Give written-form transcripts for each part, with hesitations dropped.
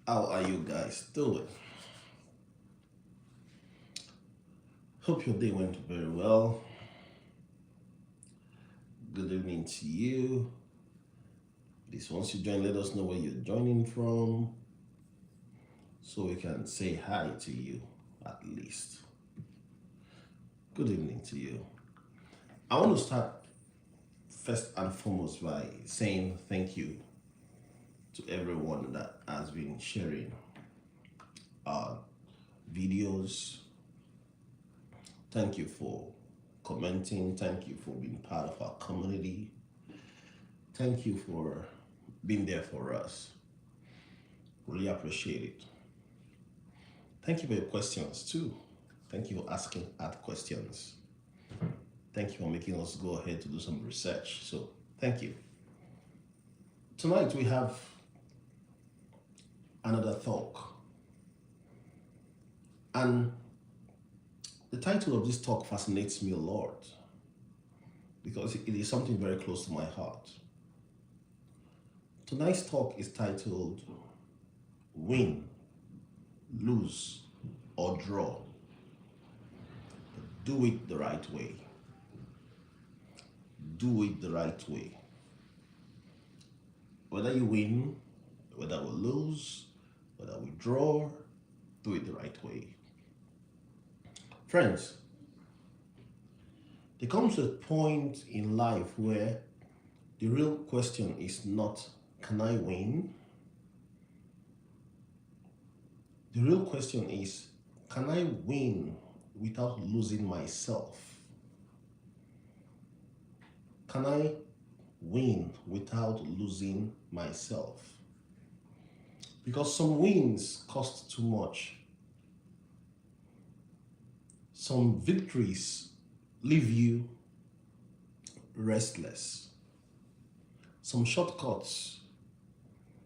How are you guys doing? Hope your day went very well. Good evening to you. Please, once you join, let us know where you're joining from so we can say hi to you at least. Good evening to you. I want to start first and foremost by saying thank you to everyone that has been sharing our videos. Thank you for commenting. Thank you for being part of our community. Thank you for being there for us. Really appreciate it. Thank you for your questions too. Thank you for asking hard questions. Thank you for making us go ahead to do some research. So thank you. Tonight we have another talk. And the title of this talk fascinates me a lot because it is something very close to my heart. Tonight's talk is titled Win, Lose, or Draw. Do it the right way. Do it the right way. Whether you win, whether we lose, whether we draw, do it the right way. Friends, there comes a point in life where the real question is not, can I win? The real question is, can I win without losing myself? Can I win without losing myself? Because some wins cost too much. Some victories leave you restless. Some shortcuts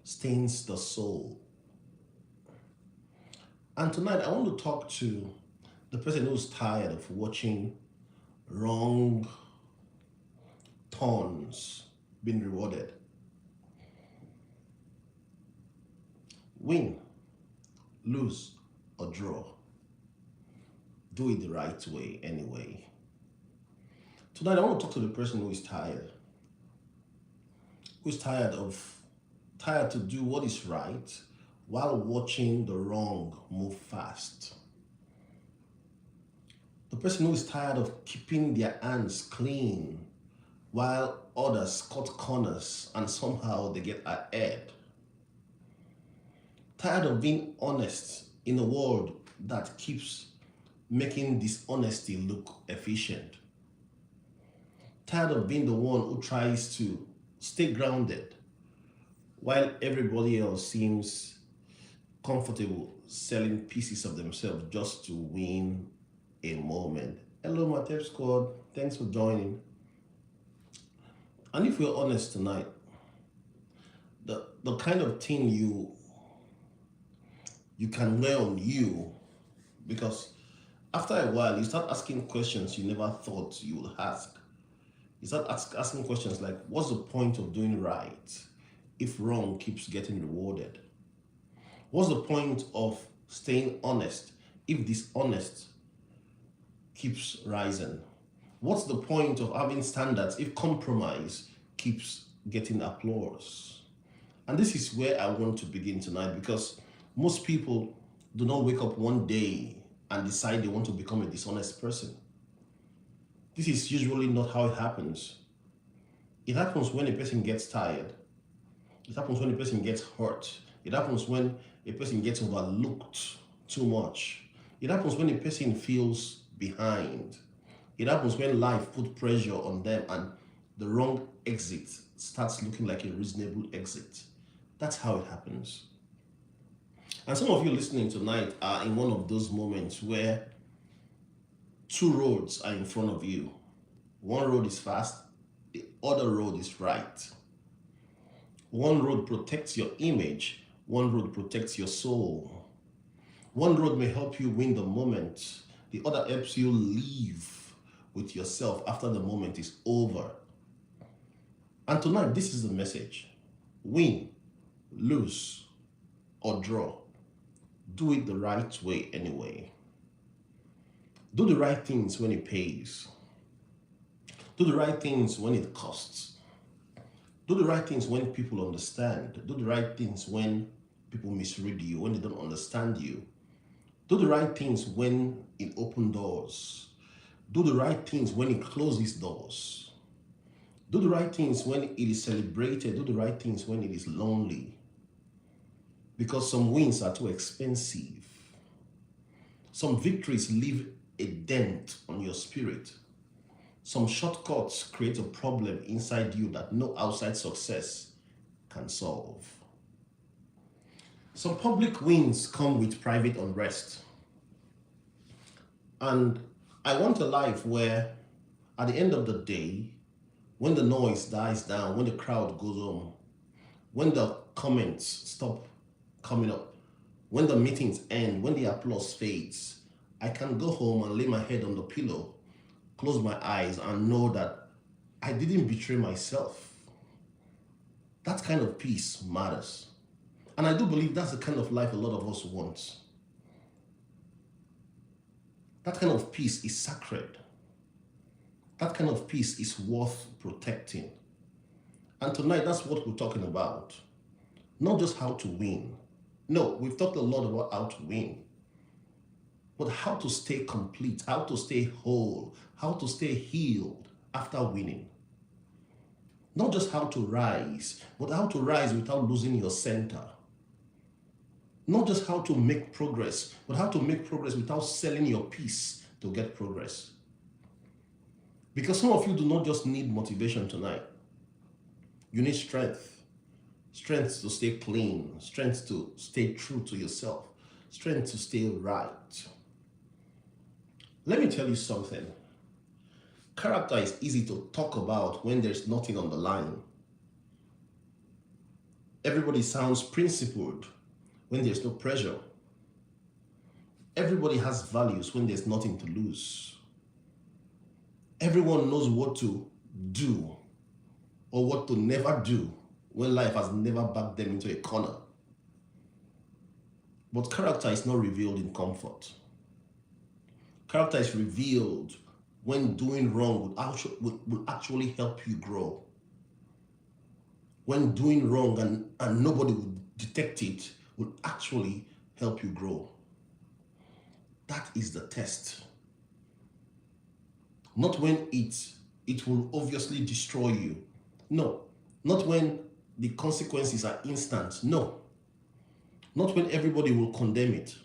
stains the soul. And tonight I want to talk to the person who's tired of watching wrong turns being rewarded. Win, lose, or draw. Do it the right way anyway. Tonight I want to talk to the person who is tired. Who's tired to do what is right while watching the wrong move fast. The person who is tired of keeping their hands clean while others cut corners and somehow they get ahead. Tired of being honest in a world that keeps making dishonesty look efficient. Tired of being the one who tries to stay grounded while everybody else seems comfortable selling pieces of themselves just to win a moment. Hello, my Tep Squad. Thanks for joining. And if we're honest tonight, the kind of thing you can wear on you, because after a while you start asking questions you never thought you would ask. You start asking questions like, what's the point of doing right if wrong keeps getting rewarded? What's the point of staying honest if dishonest keeps rising? What's the point of having standards if compromise keeps getting applause? And this is where I want to begin tonight, because most people do not wake up one day and decide they want to become a dishonest person. This is usually not how it happens. It happens when a person gets tired. It happens when a person gets hurt. It happens when a person gets overlooked too much. It happens when a person feels behind. It happens when life puts pressure on them and the wrong exit starts looking like a reasonable exit. That's how it happens. And some of you listening tonight are in one of those moments where two roads are in front of you. One road is fast, the other road is right. One road protects your image, one road protects your soul. One road may help you win the moment, the other helps you live with yourself after the moment is over. And tonight, this is the message. Win, lose, or draw, do it the right way anyway. Do the right things when it pays. Do the right things when it costs. Do the right things when people understand. Do the right things when people misread you, when they don't understand you. Do the right things when it opens doors. Do the right things when it closes doors. Do the right things when it is celebrated. Do the right things when it is lonely. Because some wins are too expensive. Some victories leave a dent on your spirit. Some shortcuts create a problem inside you that no outside success can solve. Some public wins come with private unrest. And I want a life where, at the end of the day, when the noise dies down, when the crowd goes home, when the comments stop coming up, when the meetings end, when the applause fades, I can go home and lay my head on the pillow, close my eyes, and know that I didn't betray myself. That kind of peace matters. And I do believe that's the kind of life a lot of us want. That kind of peace is sacred. That kind of peace is worth protecting. And tonight, that's what we're talking about. Not just how to win. No, we've talked a lot about how to win. But how to stay complete, how to stay whole, how to stay healed after winning. Not just how to rise, but how to rise without losing your center. Not just how to make progress, but how to make progress without selling your peace to get progress. Because some of you do not just need motivation tonight. You need strength. Strength to stay clean. Strength to stay true to yourself. Strength to stay right. Let me tell you something. Character is easy to talk about when there's nothing on the line. Everybody sounds principled when there's no pressure. Everybody has values when there's nothing to lose. Everyone knows what to do or what to never do when life has never backed them into a corner. But character is not revealed in comfort. Character is revealed when doing wrong will actually help you grow. When doing wrong and nobody will detect it will actually help you grow. That is the test. Not when it will obviously destroy you. No. Not when the consequences are instant. No. Not when everybody will condemn it.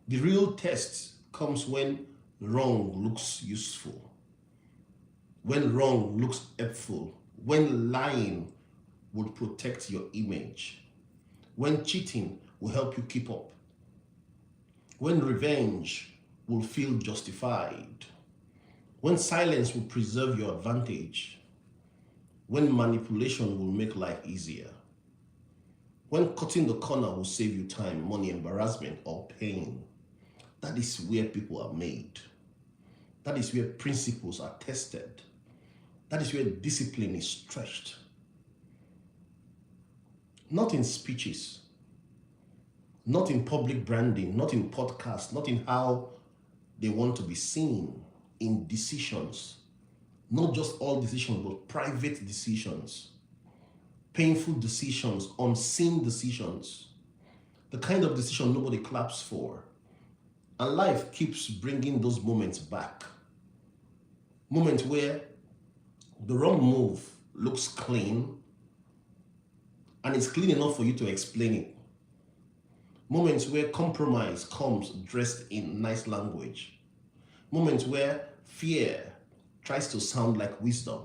The real test comes when wrong looks useful. When wrong looks helpful. When lying would protect your image. When cheating will help you keep up. When revenge will feel justified. When silence will preserve your advantage. When manipulation will make life easier. When cutting the corner will save you time, money, embarrassment, or pain. That is where people are made. That is where principles are tested. That is where discipline is stretched. Not in speeches, not in public branding, not in podcasts, not in how they want to be seen, in decisions. Not just all decisions, but private decisions. Painful decisions, unseen decisions. The kind of decision nobody claps for. And life keeps bringing those moments back. Moments where the wrong move looks clean and it's clean enough for you to explain it. Moments where compromise comes dressed in nice language. Moments where fear tries to sound like wisdom.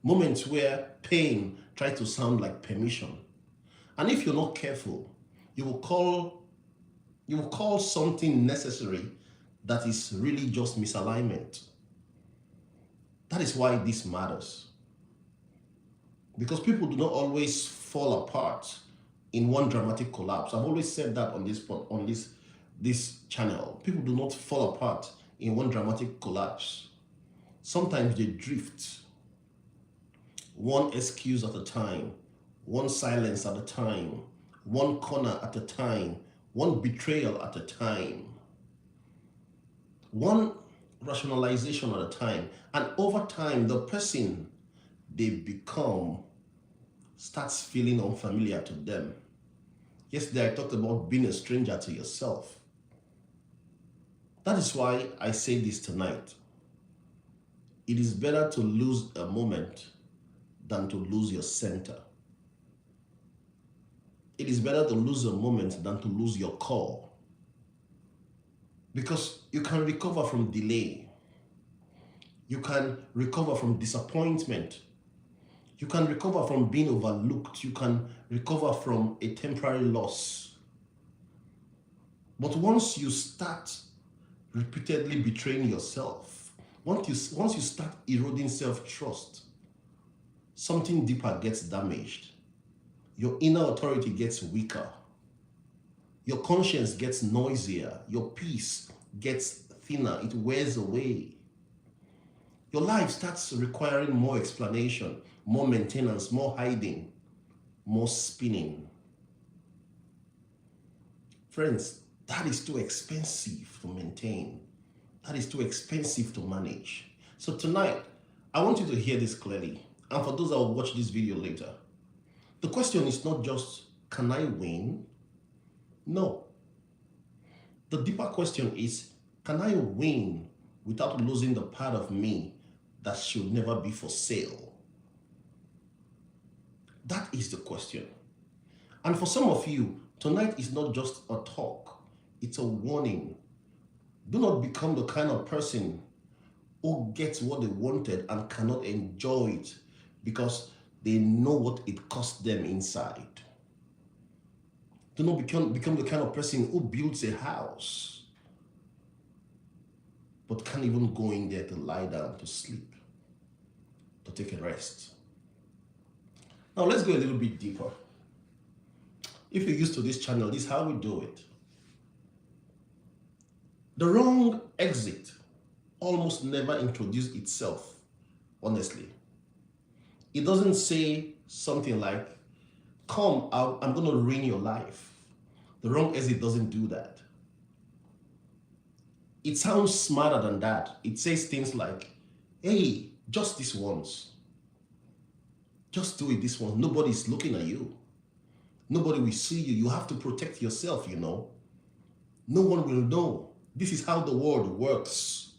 Moments where pain tries to sound like permission. And if you're not careful, you will call something necessary that is really just misalignment. That is why this matters. Because people do not always fall apart in one dramatic collapse. I've always said that on this channel. People do not fall apart in one dramatic collapse. Sometimes they drift. One excuse at a time, one silence at a time, one corner at a time, one betrayal at a time, one rationalization at a time. And over time, the person they become starts feeling unfamiliar to them. Yesterday, I talked about being a stranger to yourself. That is why I say this tonight. It is better to lose a moment than to lose your center. It is better to lose a moment than to lose your core. Because you can recover from delay. You can recover from disappointment. You can recover from being overlooked. You can recover from a temporary loss. But once you start repeatedly betraying yourself, once you start eroding self-trust, something deeper gets damaged. Your inner authority gets weaker. Your conscience gets noisier. Your peace gets thinner. It wears away. Your life starts requiring more explanation, more maintenance, more hiding, more spinning. Friends, that is too expensive to maintain. That is too expensive to manage. So tonight, I want you to hear this clearly. And for those that will watch this video later, the question is not just, can I win? No. The deeper question is, can I win without losing the part of me that should never be for sale? That is the question. And for some of you, tonight is not just a talk, it's a warning. Do not become the kind of person who gets what they wanted and cannot enjoy it because they know what it cost them inside. Do not become the kind of person who builds a house but can't even go in there to lie down, to sleep, to take a rest. Now let's go a little bit deeper. If you're used to this channel, this is how we do it. The wrong exit almost never introduces itself, honestly. It doesn't say something like, come out, I'm going to ruin your life. The wrong exit doesn't do that. It sounds smarter than that. It says things like, hey, just this once. Just do it this once. Nobody's looking at you. Nobody will see you. You have to protect yourself, you know. No one will know. This is how the world works.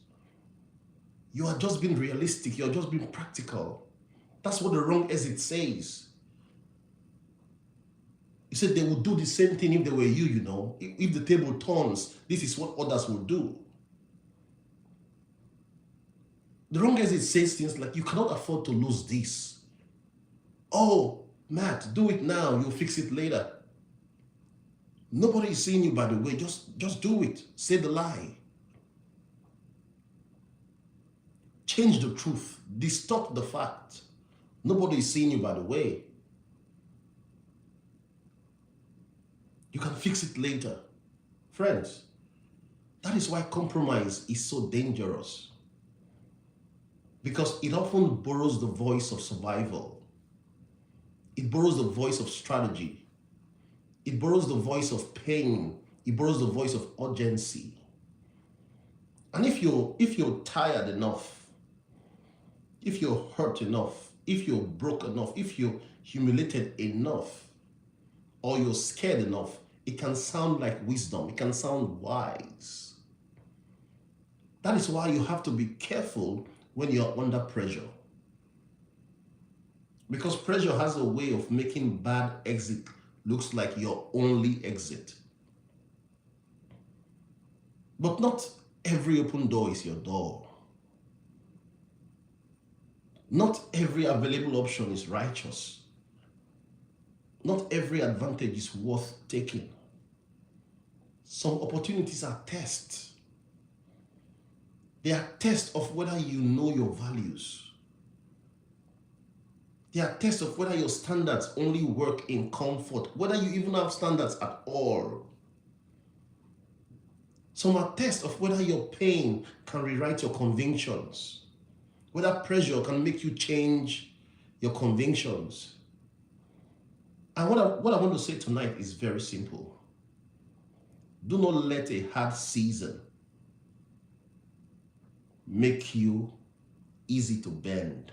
You are just being realistic. You're just being practical. That's what the wrong exit says. He said they would do the same thing if they were you, you know. If the table turns, this is what others will do. The wrong exit says things like, you cannot afford to lose this. Oh, Matt, do it now. You'll fix it later. Nobody is seeing you, by the way. Just do it. Say the lie. Change the truth. Distort the fact. Nobody is seeing you, by the way. You can fix it later. Friends, that is why compromise is so dangerous. Because it often borrows the voice of survival. It borrows the voice of strategy. It borrows the voice of pain. It borrows the voice of urgency. And if you're tired enough, if you're hurt enough, if you're broke enough, if you're humiliated enough, or you're scared enough, it can sound like wisdom. It can sound wise. That is why you have to be careful when you're under pressure. Because pressure has a way of making bad exit looks like your only exit. But not every open door is your door. Not every available option is righteous. Not every advantage is worth taking. Some opportunities are tests. They are tests of whether you know your values. They are tests of whether your standards only work in comfort, whether you even have standards at all. Some are tests of whether your pain can rewrite your convictions, whether pressure can make you change your convictions. And what I want to say tonight is very simple. Do not let a hard season make you easy to bend.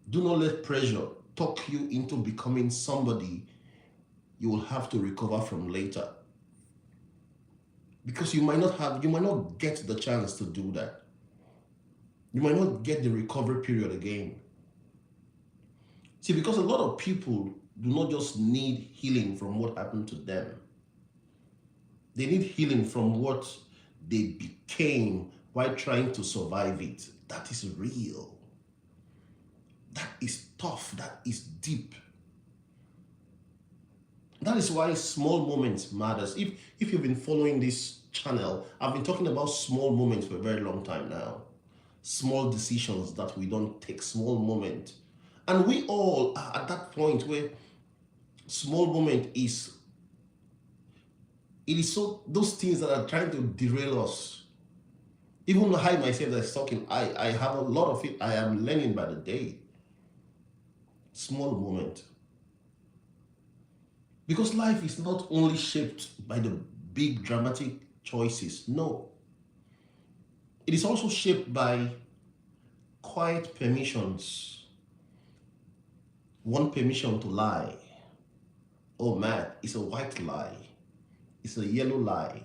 Do not let pressure talk you into becoming somebody you will have to recover from later. Because you might not get the chance to do that. You might not get the recovery period again. See, because a lot of people do not just need healing from what happened to them. They need healing from what they became while trying to survive it. That is real. That is tough. That is deep. That is why small moments matters. If you've been following this channel, I've been talking about small moments for a very long time now. Small decisions that we don't take, small moments. And we all are at that point where small moment is, it is so, those things that are trying to derail us. Even I myself that's talking, I have a lot of it. I am learning by the day. Small moment. Because life is not only shaped by the big dramatic choices. No. It is also shaped by quiet permissions. One permission to lie. Oh man, it's a white lie. It's a yellow lie.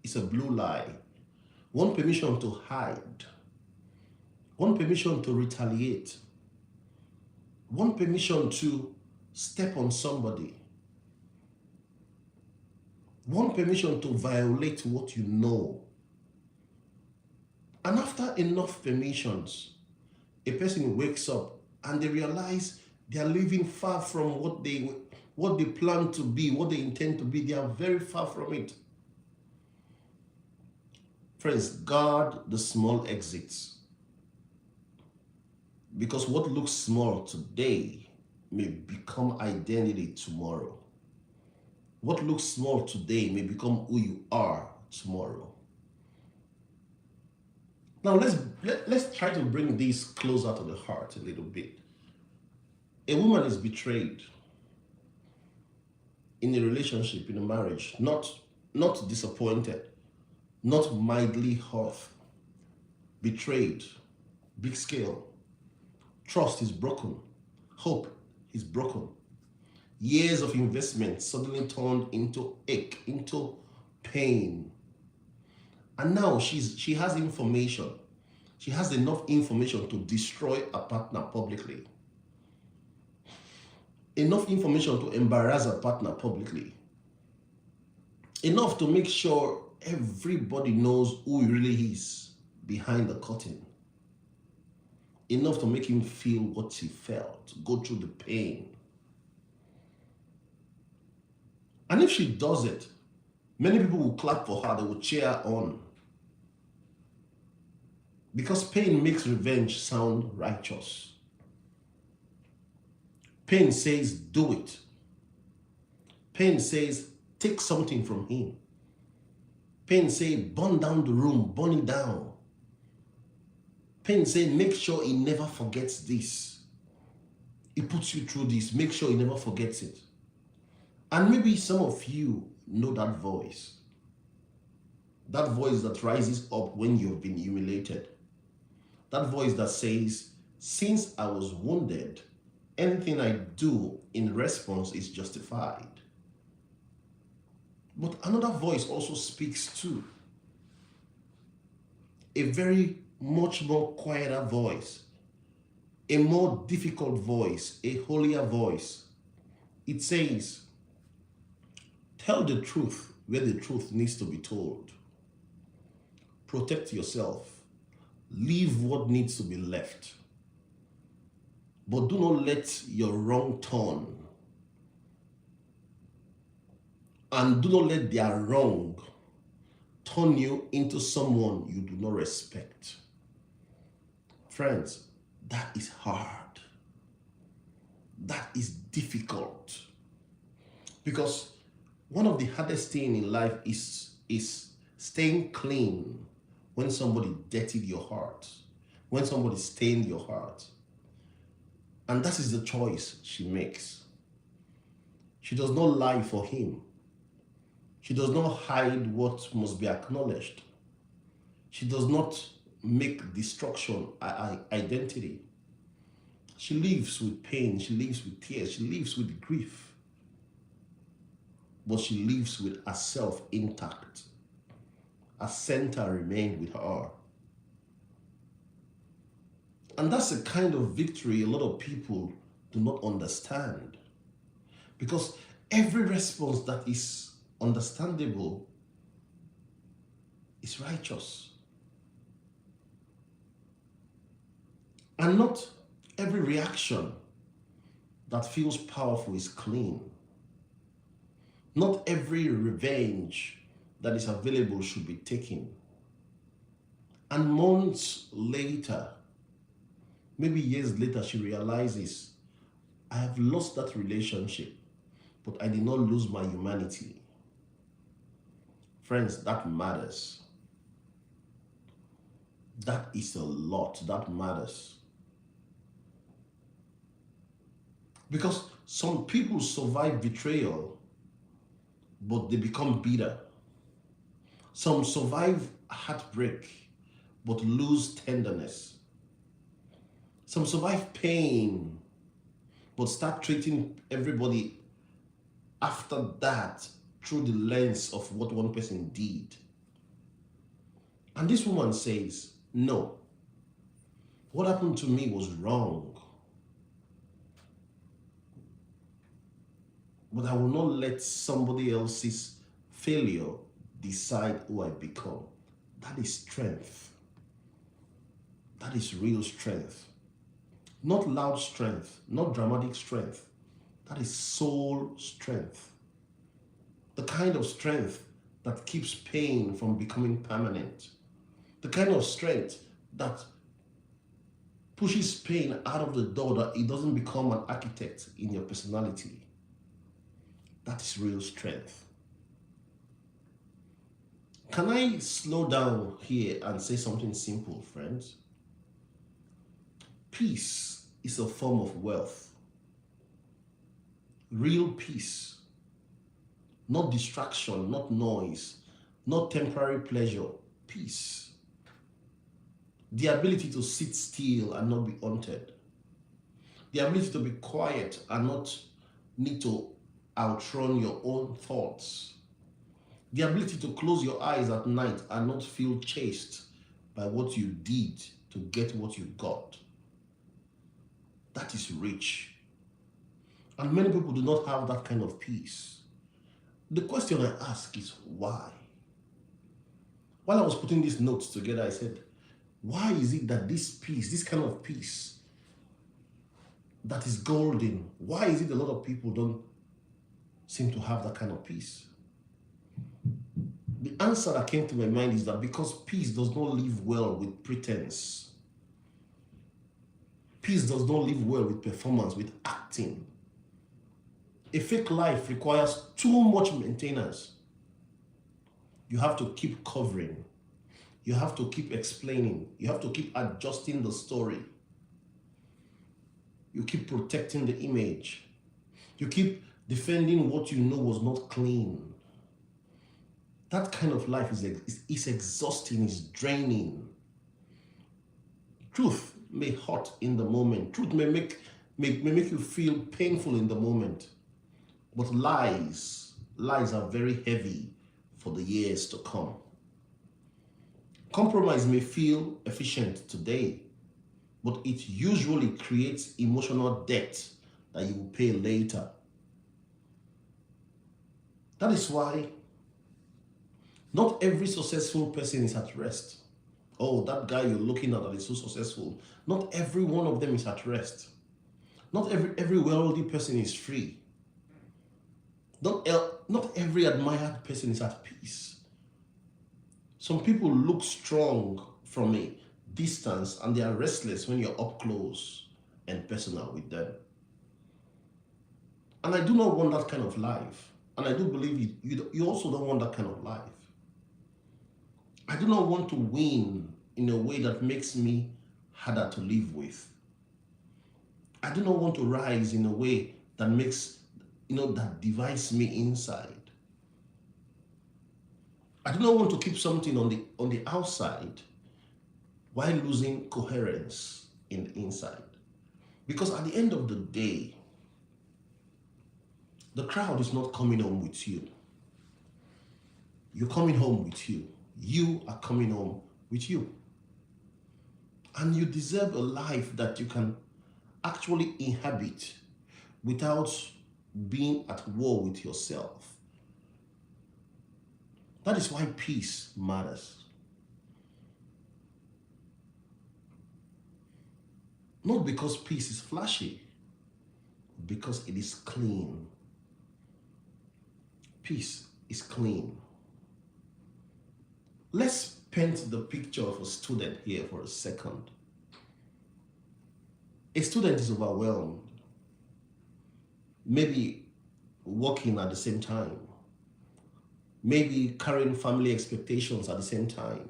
It's a blue lie. One permission to hide. One permission to retaliate. One permission to step on somebody. One permission to violate what you know. And after enough permissions, a person wakes up and they realize they are living far from what they plan to be, what they intend to be. They are very far from it. Friends, guard the small exits. Because what looks small today may become identity tomorrow. What looks small today may become who you are tomorrow. Now let's try to bring this closer to the heart a little bit. A woman is betrayed in a relationship, in a marriage, not disappointed, not mildly hurt, betrayed, big scale. Trust is broken, hope is broken. Years of investment suddenly turned into ache, into pain. And now she has information. She has enough information to destroy a partner publicly. Enough information to embarrass a partner publicly. Enough to make sure everybody knows who he really is behind the curtain. Enough to make him feel what he felt, go through the pain. And if she does it, many people will clap for her, they will cheer her on. Because pain makes revenge sound righteous. Pain says, do it. Pain says, take something from him. Pain says, burn down the room, burn it down. Pain says, make sure he never forgets this. He puts you through this, make sure he never forgets it. And maybe some of you know that voice. That voice that rises up when you've been humiliated. That voice that says, since I was wounded, anything I do in response is justified. But another voice also speaks too. A very much more quieter voice. A more difficult voice. A holier voice. It says, tell the truth where the truth needs to be told. Protect yourself. Leave what needs to be left. But do not let your wrong turn. And do not let their wrong turn you into someone you do not respect. Friends, that is hard. That is difficult. Because one of the hardest things in life is staying clean when somebody dirtied your heart, when somebody stained your heart. And that is the choice she makes. She does not lie for him. She does not hide what must be acknowledged. She does not make destruction identity. She lives with pain, she lives with tears, she lives with grief, but she lives with herself intact. Her center remained with her. And that's a kind of victory a lot of people do not understand. Because every response that is understandable is righteous. And not every reaction that feels powerful is clean. Not every revenge that is available should be taken. And months later, maybe years later, she realizes, I have lost that relationship, but I did not lose my humanity. Friends, that matters. That is a lot. That matters. Because some people survive betrayal, but they become bitter. Some survive heartbreak, but lose tenderness. Some survive pain, but start treating everybody after that through the lens of what one person did. And this woman says, no, what happened to me was wrong. But I will not let somebody else's failure decide who I become. That is strength. That is real strength. Not loud strength, not dramatic strength. That is soul strength. The kind of strength that keeps pain from becoming permanent. The kind of strength that pushes pain out of the door, that it doesn't become an architect in your personality. That is real strength. Can I slow down here and say something simple, friends? Peace is a form of wealth. Real peace. Not distraction, not noise, not temporary pleasure. Peace. The ability to sit still and not be haunted. The ability to be quiet and not need to outrun your own thoughts. The ability to close your eyes at night and not feel chased by what you did to get what you got. That is rich. And many people do not have that kind of peace. The question I ask is why? While I was putting these notes together, I said, why is it that this peace, this kind of peace that is golden, why is it a lot of people don't seem to have that kind of peace? The answer that came to my mind is that because peace does not live well with pretense. Peace does not live well with performance, with acting. A fake life requires too much maintenance. You have to keep covering. You have to keep explaining. You have to keep adjusting the story. You keep protecting the image. You keep defending what you know was not clean. That kind of life is exhausting, is draining. Truth may hurt in the moment. Truth may make you feel painful in the moment. But lies are very heavy for the years to come. Compromise may feel efficient today, but it usually creates emotional debt that you will pay later. That is why not every successful person is at rest. Oh, that guy you're looking at that is so successful. Not every one of them is at rest. Not every wealthy person is free. Not every admired person is at peace. Some people look strong from a distance and they are restless when you're up close and personal with them. And I do not want that kind of life. And I do believe you also don't want that kind of life. I do not want to win in a way that makes me harder to live with. I do not want to rise in a way that makes, that divides me inside. I do not want to keep something on the outside while losing coherence in the inside. Because at the end of the day, the crowd is not coming home with you. You're coming home with you. You are coming home with you. And you deserve a life that you can actually inhabit without being at war with yourself. That is why peace matters. Not because peace is flashy, because it is clean. Peace is clean. Let's paint the picture of a student here for a second. A student is overwhelmed, maybe working at the same time, maybe carrying family expectations at the same time.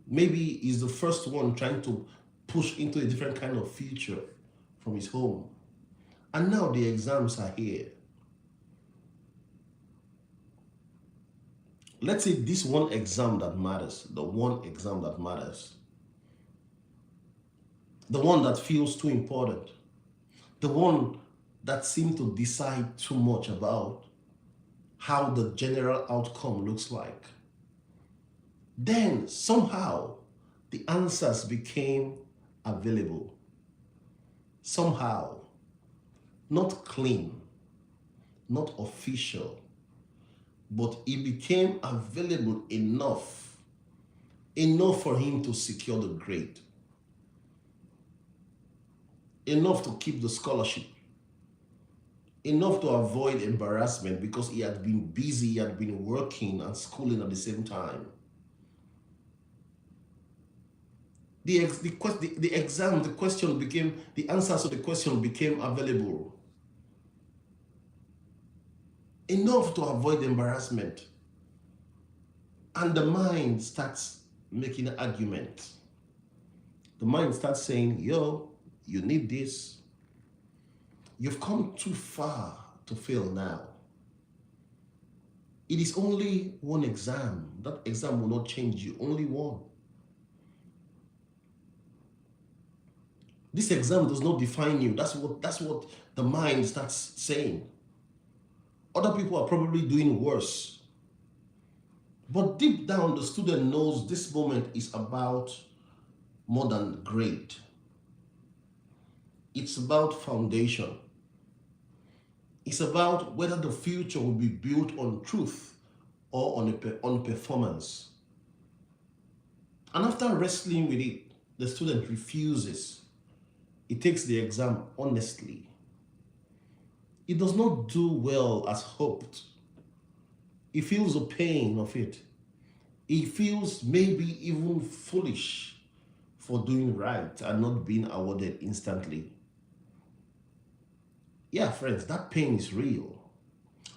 Maybe he's the first one trying to push into a different kind of future from his home. And now the exams are here. Let's say this one exam that matters, the one exam that matters, the one that feels too important, the one that seems to decide too much about how the general outcome looks like. Then somehow the answers became available. Somehow, not clean, not official, but it became available enough for him to secure the grade, enough to keep the scholarship, enough to avoid embarrassment because he had been busy, he had been working and schooling at the same time. The answers to the question became available. Enough to avoid embarrassment. And the mind starts making an argument. The mind starts saying, yo, you need this. You've come too far to fail now. It is only one exam. That exam will not change you, only one. This exam does not define you. That's what the mind starts saying. Other people are probably doing worse. But deep down, the student knows this moment is about more than grade. It's about foundation. It's about whether the future will be built on truth or on performance. And after wrestling with it, the student refuses. It takes the exam honestly. It does not do well as hoped. It feels the pain of it. It feels maybe even foolish for doing right and not being awarded instantly. Yeah, friends, that pain is real.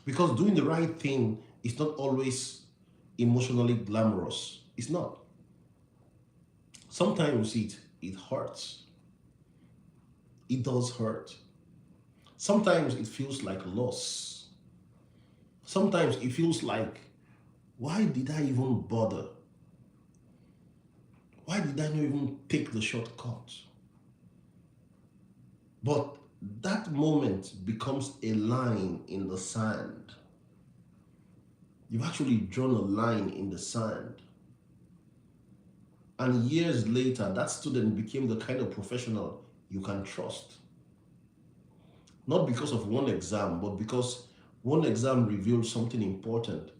Because doing the right thing is not always emotionally glamorous. It's not. Sometimes it hurts. It does hurt. Sometimes it feels like loss. Sometimes it feels like, why did I even bother? Why did I not even take the shortcut? But that moment becomes a line in the sand. You've actually drawn a line in the sand. And years later, that student became the kind of professional you can trust. Not because of one exam, but because one exam revealed something important.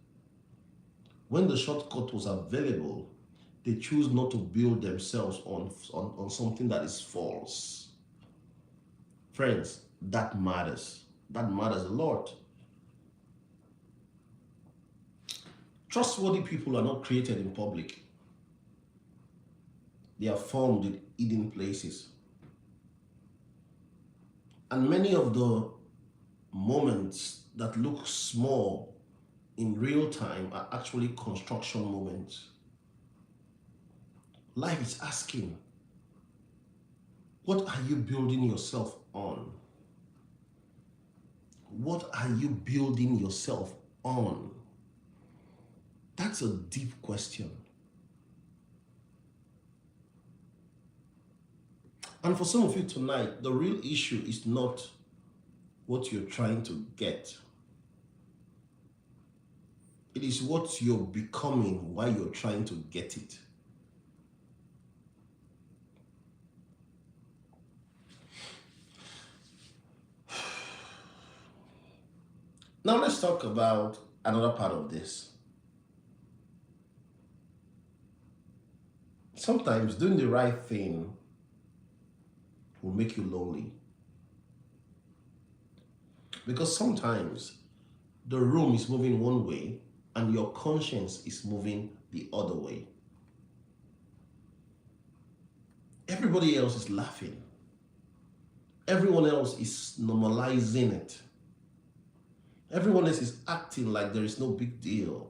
When the shortcut was available, they choose not to build themselves on something that is false. Friends, that matters. That matters a lot. Trustworthy people are not created in public. They are formed in hidden places. And many of the moments that look small in real time are actually construction moments. Life is asking, What are you building yourself on? What are you building yourself on? That's a deep question. And for some of you tonight, the real issue is not what you're trying to get. It is what you're becoming while you're trying to get it. Now let's talk about another part of this. Sometimes doing the right thing will make you lonely. Because sometimes the room is moving one way and your conscience is moving the other way. Everybody else is laughing. Everyone else is normalizing it. Everyone else is acting like there is no big deal.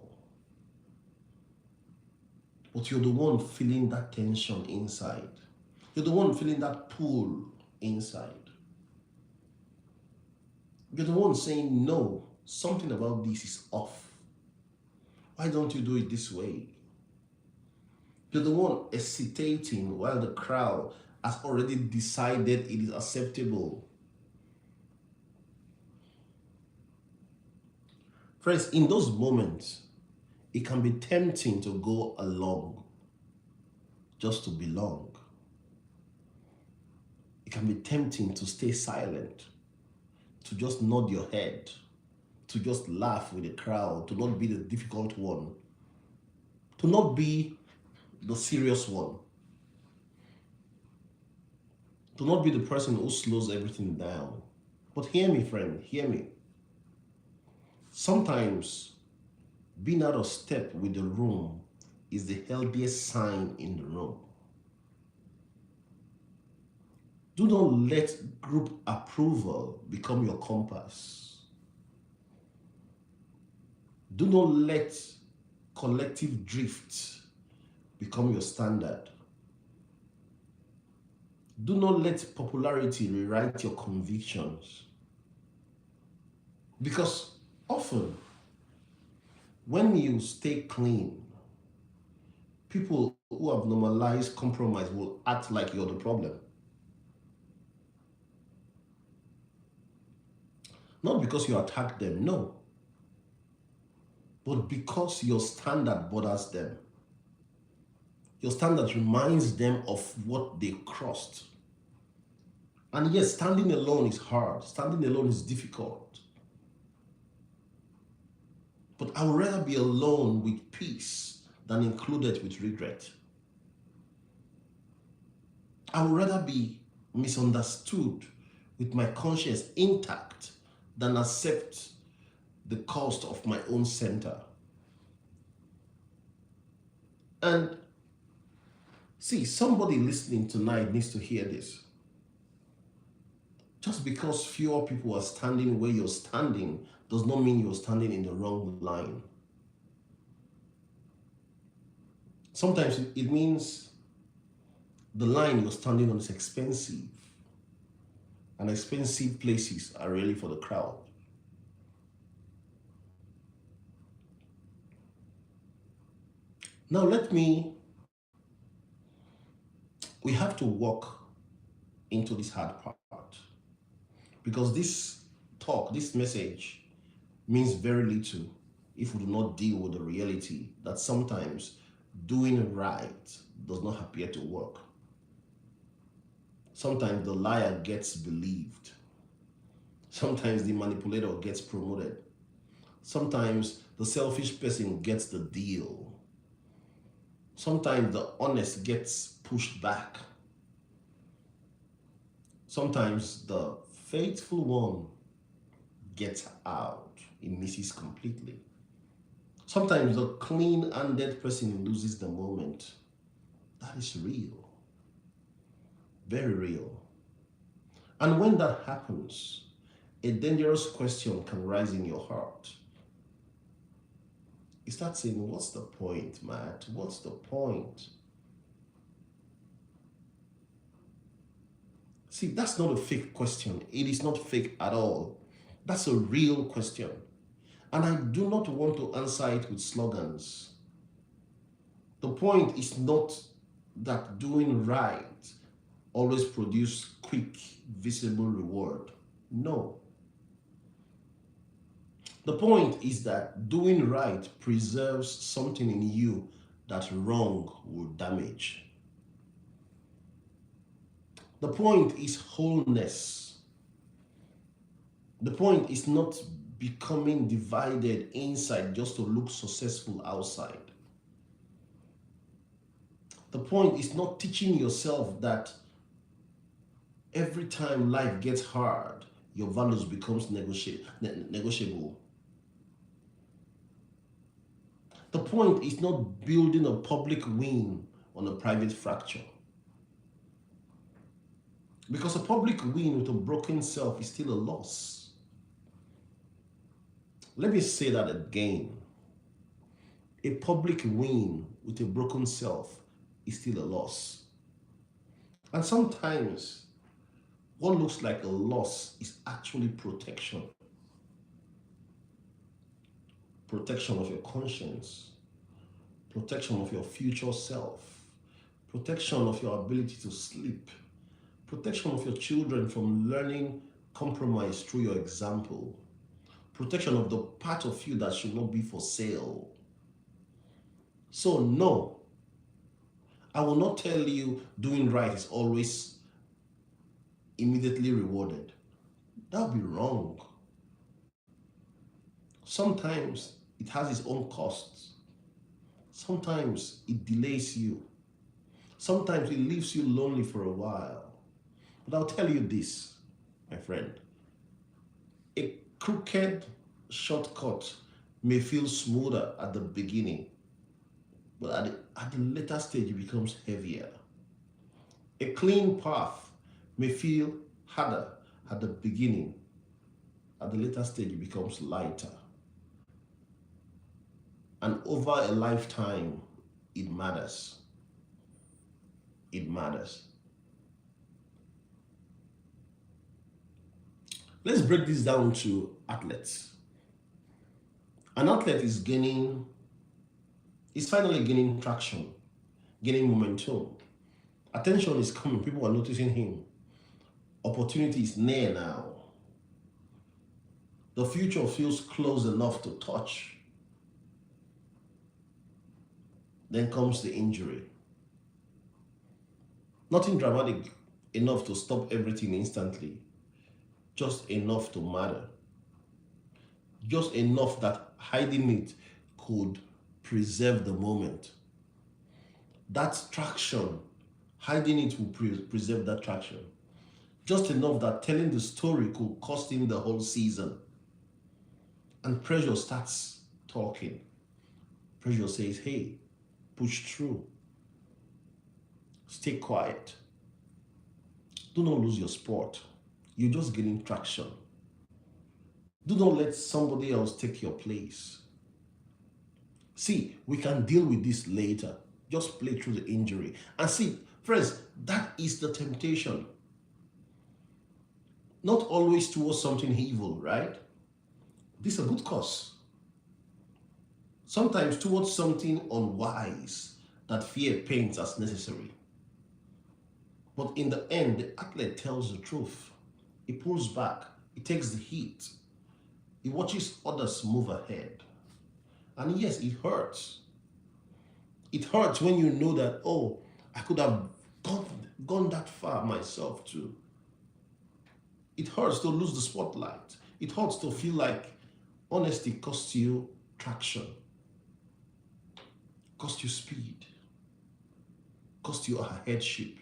But you're the one feeling that tension inside. You're the one feeling that pull inside. You're the one saying, no, something about this is off. Why don't you do it this way? You're the one hesitating while the crowd has already decided it is acceptable. Friends, in those moments, it can be tempting to go along just to belong. It can be tempting to stay silent, to just nod your head, to just laugh with the crowd, to not be the difficult one, to not be the serious one, to not be the person who slows everything down. But hear me, friend, hear me. Sometimes being out of step with the room is the healthiest sign in the room. Do not let group approval become your compass. Do not let collective drift become your standard. Do not let popularity rewrite your convictions. Because often, when you stay clean, people who have normalized compromise will act like you're the problem. Not because you attack them, no. But because your standard bothers them. Your standard reminds them of what they crossed. And yes, standing alone is hard. Standing alone is difficult. But I would rather be alone with peace than included with regret. I would rather be misunderstood with my conscience intact than accept the cost of my own center. And see, somebody listening tonight needs to hear this. Just because fewer people are standing where you're standing does not mean you're standing in the wrong line. Sometimes it means the line you're standing on is expensive, and expensive places are really for the crowd. Now we have to walk into this hard part because this talk, this message means very little if we do not deal with the reality that sometimes doing right does not appear to work. Sometimes the liar gets believed. Sometimes the manipulator gets promoted. Sometimes the selfish person gets the deal. Sometimes the honest gets pushed back. Sometimes the faithful one gets out. It misses completely. Sometimes the clean-handed person loses the moment. That is real. Very real. And when that happens, a dangerous question can rise in your heart. You start saying, what's the point, Matt? What's the point? See, that's not a fake question. It is not fake at all. That's a real question. And I do not want to answer it with slogans. The point is not that doing right always produce quick, visible reward. No. The point is that doing right preserves something in you that wrong will damage. The point is wholeness. The point is not becoming divided inside just to look successful outside. The point is not teaching yourself that every time life gets hard, your values becomes negotiable. The point is not building a public win on a private fracture. Because a public win with a broken self is still a loss. Let me say that again. A public win with a broken self is still a loss. And sometimes what looks like a loss is actually protection. Protection of your conscience, protection of your future self, protection of your ability to sleep, protection of your children from learning compromise through your example, protection of the part of you that should not be for sale. So no, I will not tell you doing right is always immediately rewarded. That would be wrong. Sometimes it has its own costs. Sometimes it delays you. Sometimes it leaves you lonely for a while. But I'll tell you this, my friend. A crooked shortcut may feel smoother at the beginning, but at the later stage it becomes heavier. A clean path may feel harder at the beginning. At the later stage it becomes lighter. And over a lifetime, it matters. It matters. Let's break this down to athletes. An athlete is finally gaining traction, gaining momentum. Attention is coming, people are noticing him. Opportunity is near now. The future feels close enough to touch. Then comes the injury. Nothing dramatic enough to stop everything instantly. Just enough to matter. Just enough that hiding it could preserve the moment. That traction, hiding it will preserve that traction. Just enough that telling the story could cost him the whole season. And pressure starts talking. Pressure says, hey, push through. Stay quiet. Do not lose your sport. You're just getting traction. Do not let somebody else take your place. See, we can deal with this later. Just play through the injury. And see, friends, that is the temptation. Not always towards something evil, right? This is a good cause. Sometimes towards something unwise that fear paints as necessary. But in the end, the athlete tells the truth. He pulls back. He takes the heat. He watches others move ahead. And yes, it hurts. It hurts when you know that, oh, I could have gone that far myself too. It hurts to lose the spotlight. It hurts to feel like honesty costs you traction, costs you speed, costs you a headship.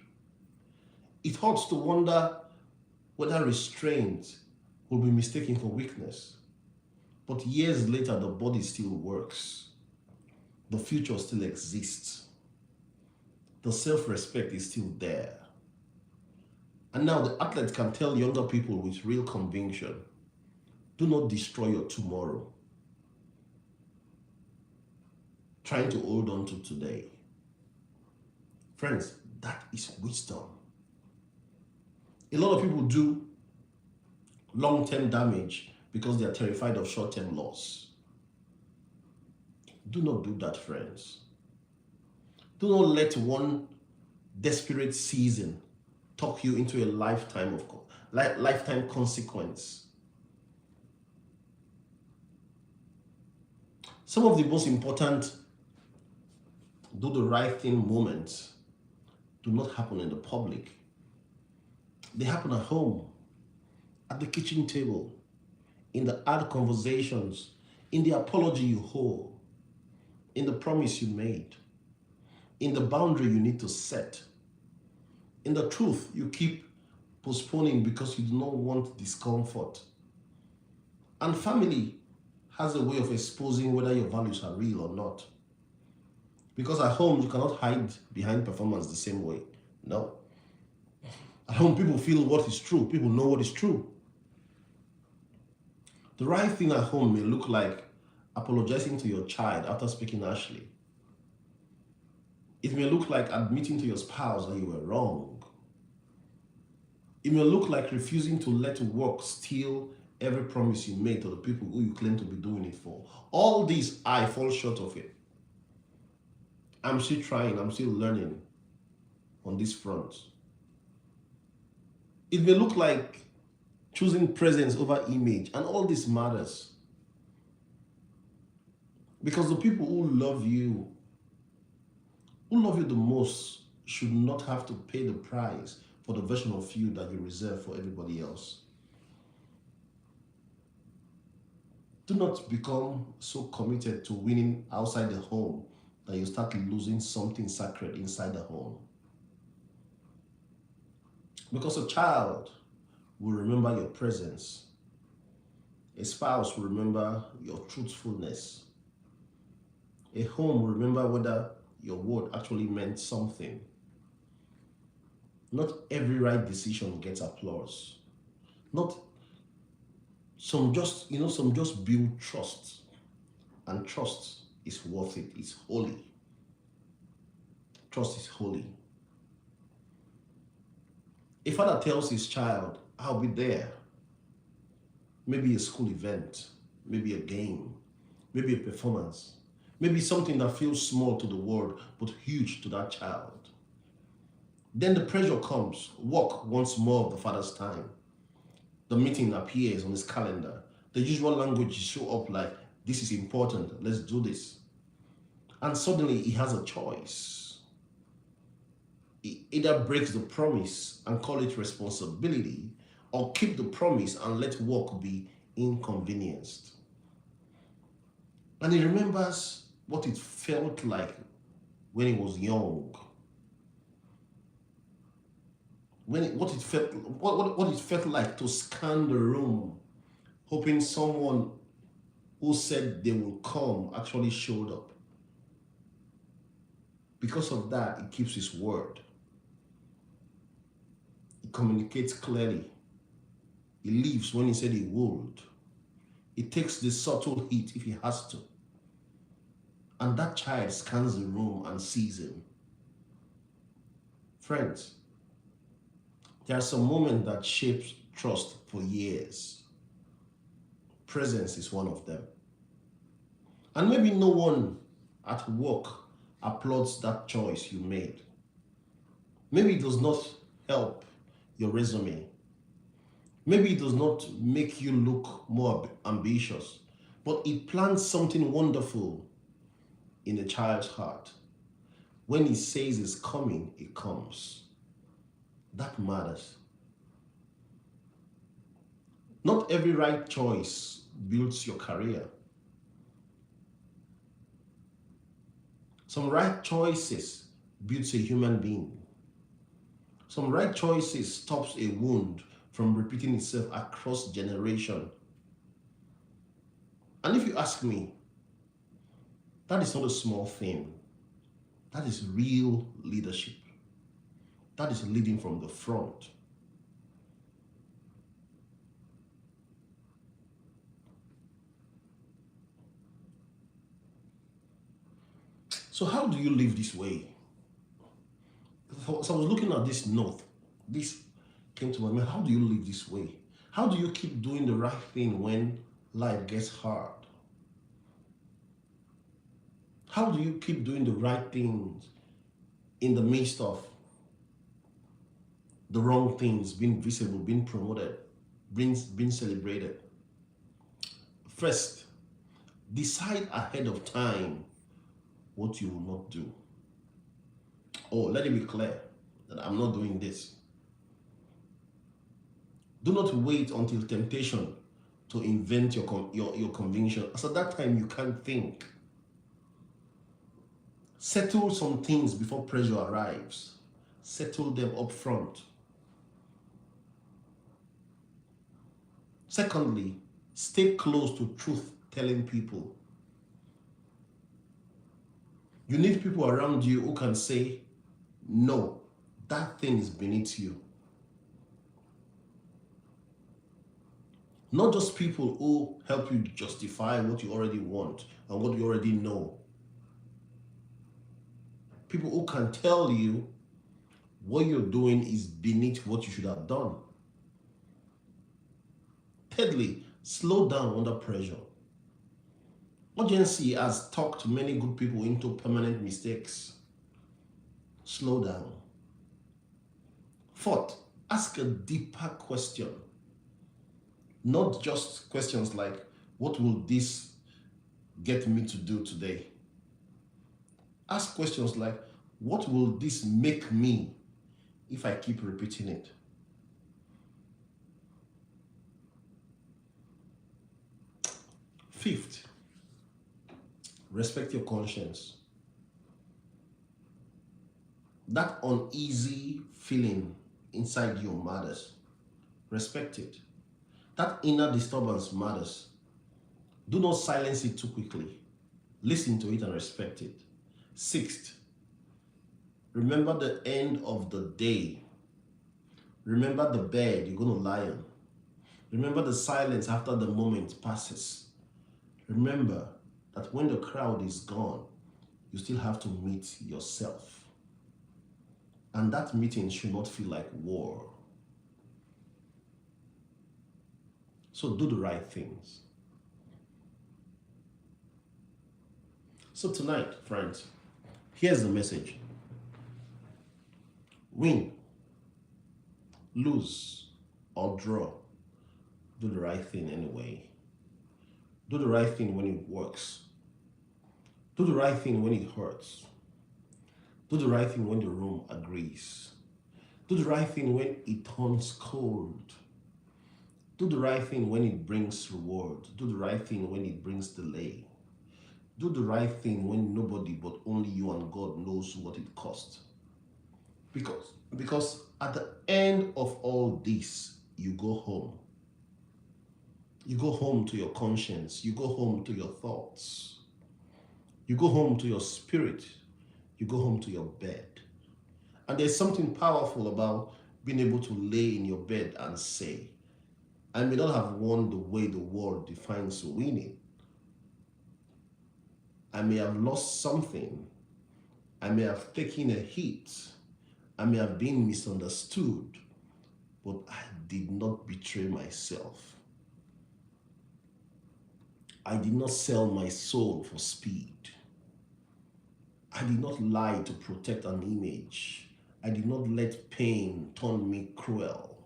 It hurts to wonder whether restraint will be mistaken for weakness. But years later, the body still works. The future still exists. The self-respect is still there. And now the athlete can tell younger people with real conviction, do not destroy your tomorrow, trying to hold on to today. Friends, that is wisdom. A lot of people do long-term damage because they are terrified of short-term loss. Do not do that, friends. Do not let one desperate season talk you into a lifetime consequence. Some of the most important do the right thing moments do not happen in the public. They happen at home, at the kitchen table, in the hard conversations, in the apology you hold, in the promise you made, in the boundary you need to set, in the truth you keep postponing because you do not want discomfort. And family has a way of exposing whether your values are real or not. Because at home, you cannot hide behind performance the same way. No. At home, people feel what is true. People know what is true. The right thing at home may look like apologizing to your child after speaking harshly. It may look like admitting to your spouse that you were wrong. It may look like refusing to let work steal every promise you made to the people who you claim to be doing it for. All these, I fall short of it. I'm still trying, I'm still learning on this front. It may look like choosing presence over image, and all this matters. Because the people who love you the most, should not have to pay the price for the version of you that you reserve for everybody else. Do not become so committed to winning outside the home that you start losing something sacred inside the home. Because a child will remember your presence. A spouse will remember your truthfulness. A home will remember whether your word actually meant something. Not every right decision gets applause. Not some just build trust. And trust is worth it. It's holy. Trust is holy. A father tells his child, I'll be there. Maybe a school event, maybe a game, maybe a performance, maybe something that feels small to the world but huge to that child. Then the pressure comes. Work wants more of the father's time. The meeting appears on his calendar. The usual language show up like, this is important, let's do this. And suddenly he has a choice. He either breaks the promise and call it responsibility, or keep the promise and let work be inconvenienced. And he remembers what it felt like when he was young. What it felt like to scan the room, hoping someone who said they will come actually showed up. Because of that, he keeps his word. He communicates clearly. He leaves when he said he would. He takes the subtle hit if he has to. And that child scans the room and sees him. Friends, there are some moments that shape trust for years. Presence is one of them. And maybe no one at work applauds that choice you made. Maybe it does not help your resume. Maybe it does not make you look more ambitious, but it plants something wonderful in a child's heart. When he says it's coming, it comes. That matters. Not every right choice builds your career. Some right choices builds a human being. Some right choices stops a wound from repeating itself across generation. And if you ask me, that is not a small thing. That is real leadership. That is leading from the front. So how do you live this way? So I was looking at this note, this came to my mind. How do you live this way? How do you keep doing the right thing when life gets hard? How do you keep doing the right things in the midst of the wrong things being visible, being promoted, being celebrated? First, decide ahead of time what you will not do. Oh, let it be clear that I'm not doing this. Do not wait until temptation to invent your conviction. As at that time, you can't think. Settle some things before pressure arrives. Settle them up front. Secondly, stay close to truth-telling people. You need people around you who can say, no, that thing is beneath you. Not just people who help you justify what you already want and what you already know. People who can tell you what you're doing is beneath what you should have done. Thirdly, slow down under pressure. Urgency has talked many good people into permanent mistakes. Slow down. Fourth, ask a deeper question. Not just questions like, what will this get me to do today? Ask questions like, what will this make me if I keep repeating it? Fifth, respect your conscience. That uneasy feeling inside you matters. Respect it. That inner disturbance matters. Do not silence it too quickly. Listen to it and respect it. Sixth, remember the end of the day. Remember the bed you're going to lie on. Remember the silence after the moment passes. Remember that when the crowd is gone, you still have to meet yourself. And that meeting should not feel like war. So do the right things. So tonight, friends, here's the message. Win, lose, or draw, do the right thing anyway. Do the right thing when it works. Do the right thing when it hurts. Do the right thing when the room agrees. Do the right thing when it turns cold. Do the right thing when it brings reward. Do the right thing when it brings delay. Do the right thing when nobody but only you and God knows what it cost. Because at the end of all this, you go home. You go home to your conscience. You go home to your thoughts. You go home to your spirit. You go home to your bed. And there's something powerful about being able to lay in your bed and say, I may not have won the way the world defines winning. I may have lost something. I may have taken a hit. I may have been misunderstood. But I did not betray myself. I did not sell my soul for speed. I did not lie to protect an image. I did not let pain turn me cruel.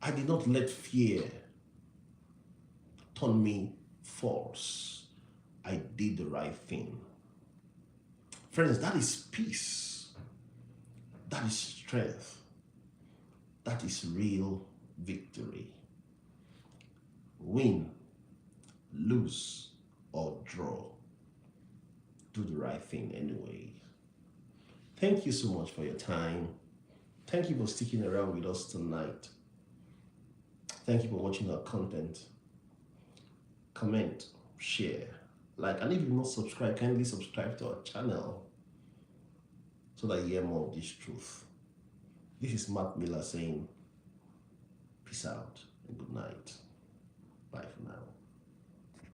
I did not let fear turn me false. I did the right thing. Friends, that is peace. That is strength. That is real victory. Win, lose, or draw. Do the right thing anyway. Thank you so much for your time. Thank you for sticking around with us tonight. Thank you for watching our content. Comment, share, like, and if you've not subscribed, kindly subscribe to our channel so that you hear more of this truth. This is Matt Miller saying, peace out and good night. Bye for now.